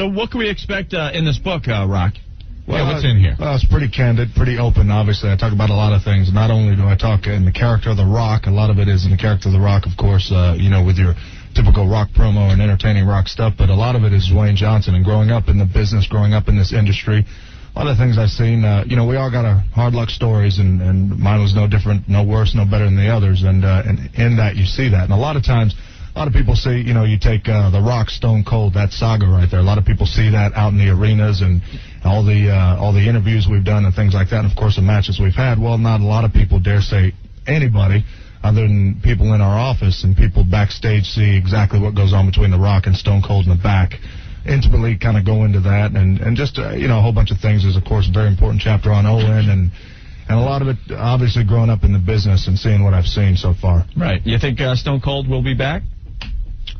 So what can we expect in this book, Rock? Well, what's in here? Well, it's pretty candid, pretty open. Obviously, I talk about a lot of things. Not only do I talk in the character of The Rock, a lot of it is in the character of The Rock, of course, with your typical rock promo and entertaining rock stuff, but a lot of it is Dwayne Johnson and growing up in the business, growing up in this industry. A lot of things I've seen, we all got our hard luck stories, and mine was no different, no worse, no better than the others, and in that you see that. And a lot of times, a lot of people see, you take The Rock, Stone Cold, that saga right there. A lot of people see that out in the arenas and all the interviews we've done and things like that, and of course the matches we've had. Well, not a lot of people dare say anybody other than people in our office and people backstage see exactly what goes on between The Rock and Stone Cold in the back. Intimately kind of go into that and just, a whole bunch of things. There's, of course, a very important chapter on Owen and a lot of it, obviously, growing up in the business and seeing what I've seen so far. Right. You think Stone Cold will be back?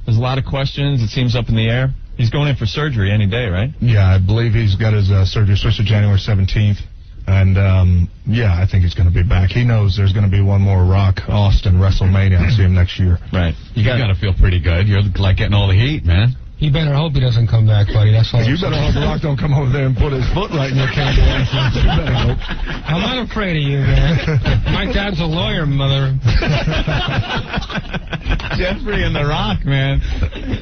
There's a lot of questions. It seems up in the air. He's going in for surgery any day, right? Yeah, I believe he's got his surgery switched to January 17th. And, I think he's going to be back. He knows there's going to be one more Rock Austin WrestleMania. I'll see him next year. Right. You got to feel pretty good. You're like getting all the heat, man. You better hope he doesn't come back, buddy. That's all. You better hope The Rock don't come over there and put his foot right in your candy. You better hope. I'm not afraid of you, man. My dad's a lawyer, mother. Jeffrey and The Rock, man.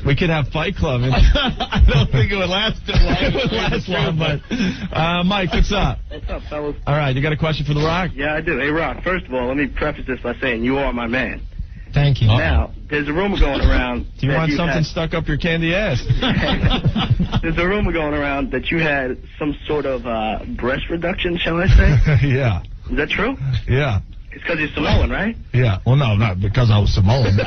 We could have Fight Club. I don't think it would last too long. It would last long, but Mike, what's up? What's up, fellas? All right, you got a question for The Rock? Yeah, I do. Hey, Rock, first of all, let me preface this by saying you are my man. Thank you. Now, there's a rumor going around. Do you want something stuck up your candy ass? There's a rumor going around that you had some sort of breast reduction, shall I say? Yeah. Is that true? Yeah. It's because you're Samoan, right? Yeah. Well, no, not because I was Samoan.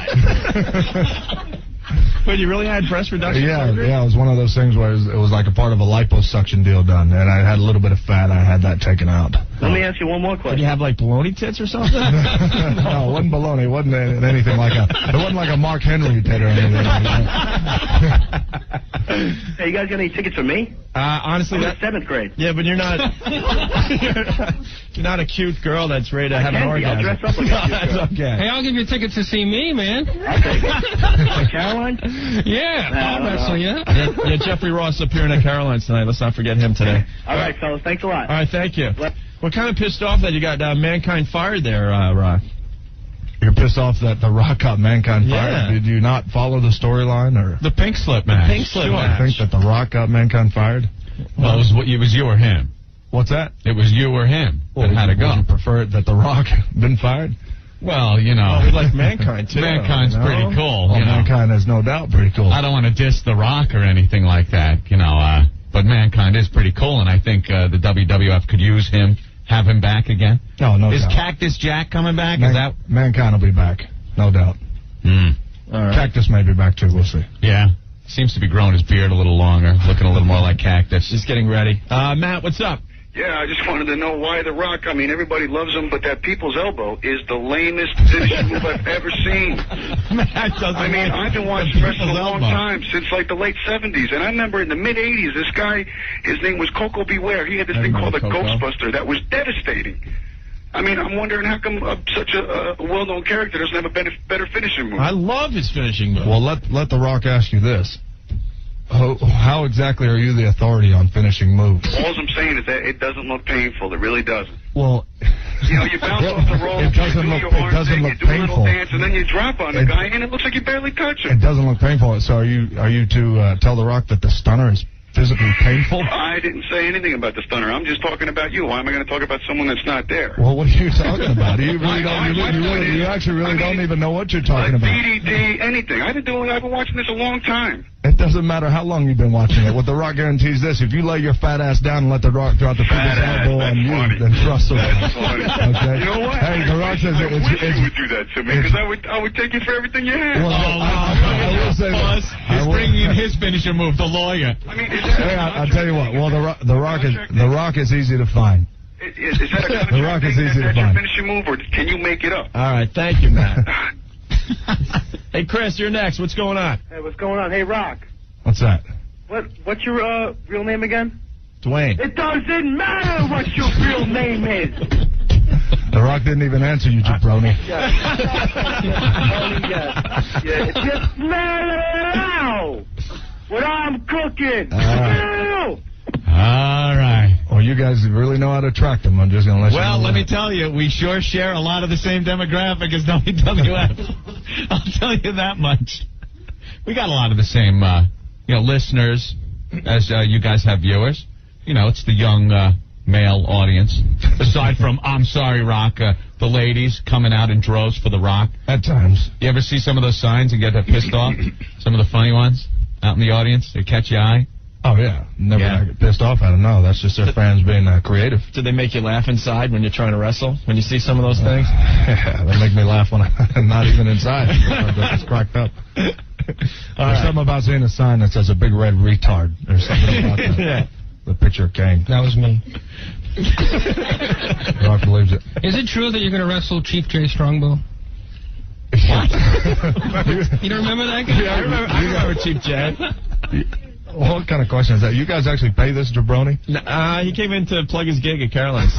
But you really had breast reduction? Yeah, it was one of those things where it was like a part of a liposuction deal done, and I had a little bit of fat. I had that taken out. Let me ask you one more question. Did you have, like, baloney tits or something? No, it wasn't baloney. It wasn't anything like it wasn't like a Mark Henry tit or anything. Hey, you guys got any tickets for me? Honestly, I'm in 7th grade. Yeah, but you're not you're not a cute girl that's ready to have an orgasm. I'll dress up like a cute girl. Okay. Hey, I'll give you tickets to see me, man. Caroline? Yeah, I'll wrestle you. Yeah, Jeffrey Ross appearing at Caroline's tonight. Let's not forget him today. All right, fellas. Thanks a lot. All right, thank you. We're kind of pissed off that you got Mankind fired there, Rock. You're pissed off that The Rock got Mankind fired? Yeah. Did you not follow the storyline? Or The pink slip match. The pink slip match. I think that The Rock got Mankind fired? Well, it was you or him. What's that? It was you or him that had to go. Would you prefer it that The Rock been fired? Well, we like Mankind, too. Mankind's pretty cool. Well, Mankind is no doubt pretty cool. I don't want to diss The Rock or anything like that, but Mankind is pretty cool, and I think the WWF could use him, have him back again. No doubt. Is Cactus Jack coming back? Mankind will be back, no doubt. All right. Cactus may be back, too. We'll see. Yeah. Seems to be growing his beard a little longer, looking a little more like Cactus. Just getting ready. Matt, what's up? Yeah, I just wanted to know why The Rock, everybody loves him, but that people's elbow is the lamest finishing move I've ever seen. I've been watching wrestling a long time, since like the late 70s, and I remember in the mid-80s, this guy, his name was Coco Beware. He had this thing called a Ghostbuster that was devastating. I'm wondering how come such a well-known character doesn't have a better finishing move. I love his finishing move. Well, let The Rock ask you this. How exactly are you the authority on finishing moves? All I'm saying is that it doesn't look painful. It really doesn't. Well, you bounce off the rope, it doesn't look painful. A little dance, and then you drop on the guy, and it looks like you barely touch him. It doesn't look painful. So are you to tell The Rock that the stunner is physically painful? I didn't say anything about the stunner. I'm just talking about you. Why am I going to talk about someone that's not there? Well, what are you talking about? You actually really don't even know what you're talking about. DDD, anything. I've been watching this a long time. It doesn't matter how long you've been watching it. What The Rock guarantees this: if you lay your fat ass down and let The Rock drop the biggest elbow on you, then trust him. Okay? You know what? Hey, The Rock says I wish you would do that to me, because I would take you for everything you have. Well, I will say this. He's bringing in his finishing move, the lawyer. I'll tell you what. Well, The Rock is easy to find. Is that a The Rock is easy to find. Finishing move, or can you make it up? All right, thank you, Matt. Hey, Chris, you're next. What's going on? Hey, what's going on? Hey, Rock. What's that? What's your real name again? Dwayne. It doesn't matter what your real name is. The Rock didn't even answer you, jabroni. Yeah. Just now. what I'm cooking. All right. Well, you guys really know how to attract them. I'm just going to let you know. Well, let me tell you, we sure share a lot of the same demographic as WWF. I'll tell you that much. We got a lot of the same, listeners as you guys have viewers. It's the young male audience. Aside from I'm Sorry Rock, the ladies coming out in droves for the Rock. At times. You ever see some of those signs and get pissed off? Some of the funny ones out in the audience? They catch your eye? Oh, yeah. Never get pissed off at them. No, that's just their fans being creative. Do they make you laugh inside when you're trying to wrestle? When you see some of those things? Yeah, they make me laugh when I'm not even inside. I'm just cracked up. There's something about seeing a sign that says a big red retard. There's something about that. The picture of Kane. That was me. Rock believes it. Is it true that you're going to wrestle Chief Jay Strongbow? What? You don't remember that guy? Yeah, I remember Chief Jay. What kind of question is that? You guys actually pay this jabroni? He came in to plug his gig at Caroline's.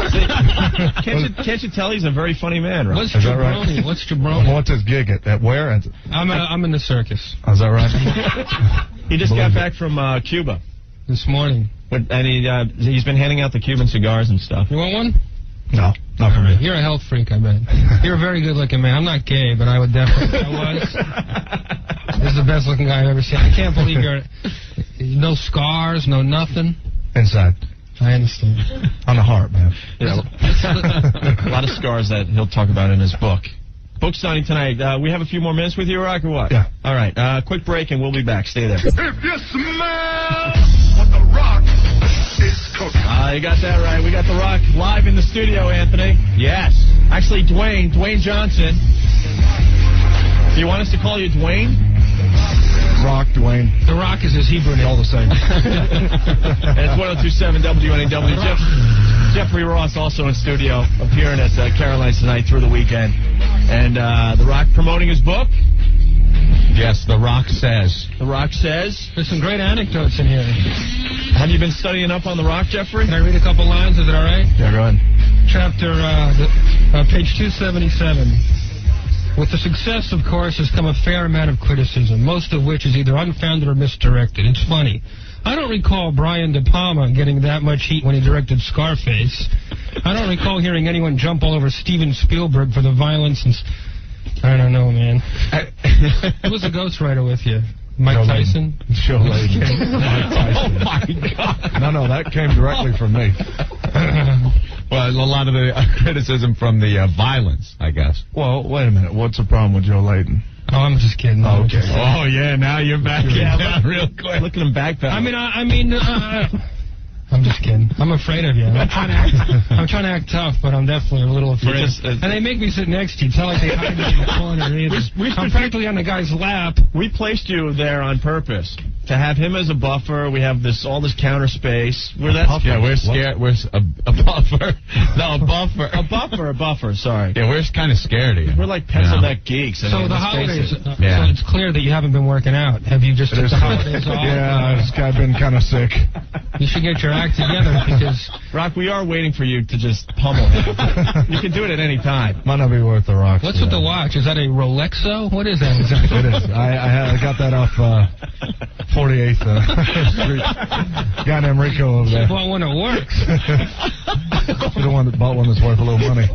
Can't you tell he's a very funny man, right? What's jabroni? Right? What's jabroni? What's his gig at where? I'm in the circus. Is that right? He just got back from Cuba this morning. And he's been handing out the Cuban cigars and stuff. You want one? No, not for me. You're a health freak, I bet. You're a very good-looking man. I'm not gay, but I would definitely. I was. This is the best-looking guy I've ever seen. I can't believe you're. No scars, no nothing. Inside. I understand. On the heart, man. Yeah, a lot of scars that he'll talk about in his book. Book signing tonight. We have a few more minutes with you, Rock, or what? Yeah. All right. Quick break, and we'll be back. Stay there. If you smell what the Rock is cooking. You got that right. We got The Rock live in the studio, Anthony. Yes. Actually, Dwayne Johnson. Do you want us to call you Dwayne? Rock, Dwayne. The Rock is his Hebrew name. All the same. And it's 102.7 WNAW. Jeffrey Ross also in studio, appearing at Caroline's tonight through the weekend. And The Rock promoting his book. Yes, The Rock Says. The Rock Says. There's some great anecdotes in here. Have you been studying up on The Rock, Jeffrey? Can I read a couple lines? Is it all right? Yeah, go ahead. Chapter, page 277. With the success, of course, has come a fair amount of criticism, most of which is either unfounded or misdirected. It's funny. I don't recall Brian De Palma getting that much heat when he directed Scarface. I don't recall hearing anyone jump all over Steven Spielberg for the violence and... I don't know, man. Who was the ghostwriter with you? Mike Tyson? Joe Layden. Mike Tyson. Oh, my God. No, that came directly from me. Well, a lot of the criticism from the violence, I guess. Well, wait a minute. What's the problem with Joe Layden? Oh, I'm just kidding. Oh, okay. Oh, yeah, now you're back in real quick. Look at him backpedal. I mean, I'm just kidding. I'm afraid of you. I'm trying to act tough, but I'm definitely a little afraid. And they make me sit next to you. It's not like they hide me in the corner either. I'm practically on the guy's lap. We placed you there on purpose to have him as a buffer. We have all this counter space. We're scared. We're a buffer. No, a buffer. Sorry. Yeah, we're kind of scared of you. We're like pencil neck geeks. So the holidays. So it's clear that you haven't been working out. Have you just took the holidays off? Yeah, I've been kind of sick. You should get your act together because Rock, we are waiting for you to just pummel him. You can do it at any time. Might not be worth the Rock. What's with the watch? Is that a Rolexo? What is that exactly? It is. I got that off 48th Street. Guy named Rico over there. You bought one that works. You're the one that bought one that's worth a little money.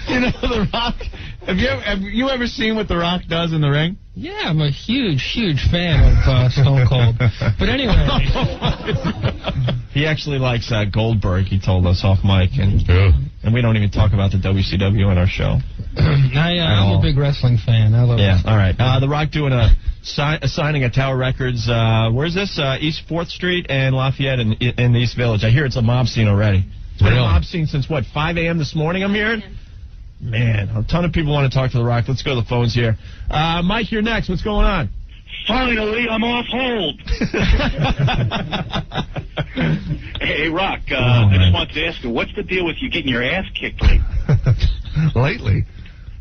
You know The Rock. Have you ever seen what The Rock does in the ring? Yeah, I'm a huge fan of Stone Cold. But anyway. He actually likes Goldberg, he told us off mic. And we don't even talk about the WCW in our show. I'm a big wrestling fan. I love it. All right. The Rock doing a signing at Tower Records. Where's this? East 4th Street and Lafayette in the East Village. I hear it's a mob scene already. It's been a mob scene since, 5 a.m. this morning, I'm hearing? Man, a ton of people want to talk to The Rock. Let's go to the phones here. Mike, you're next. What's going on? Finally, I'm off hold. Hey, Rock, I just wanted to ask you, what's the deal with you getting your ass kicked lately? Lately?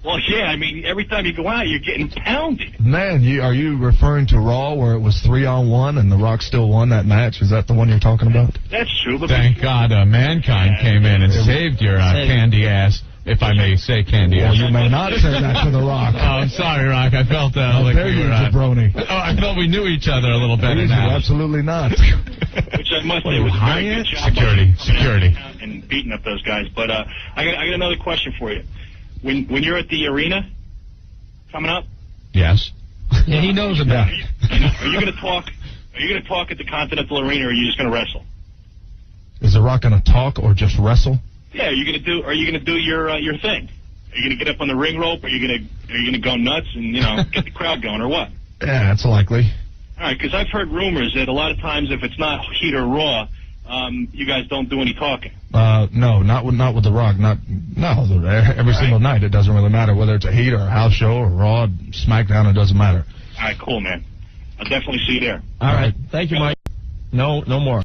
Well, yeah, I mean, every time you go out, you're getting pounded. Man, are you referring to Raw where it was 3-on-1 and The Rock still won that match? Is that the one you're talking about? That's true. But thank God Mankind came in and saved your candy ass. if I may say, Candy. Well, you may not say that to The Rock. Oh, I'm sorry, Rock. I felt like there you jabroni. Oh, I felt we knew each other a little better now. Absolutely not. Which I must say was a very good job. Security. And beating up those guys. But I got another question for you. When you're at the arena coming up? Yes. Yeah, he knows about it. Are you going to talk? Are you going to talk at the Continental Arena, or are you just going to wrestle? Is The Rock going to talk or just wrestle? Yeah, are you going to do your thing? Are you going to get up on the ring rope? Are you going to go nuts and get the crowd going, or what? Yeah, that's likely. All right, because I've heard rumors that a lot of times if it's not Heat or Raw, you guys don't do any talking. No, not with The Rock. Every single night. It doesn't really matter whether it's a Heat or a house show or Raw, SmackDown. It doesn't matter. All right, cool, man. I'll definitely see you there. All right. Thank you, Mike. No more.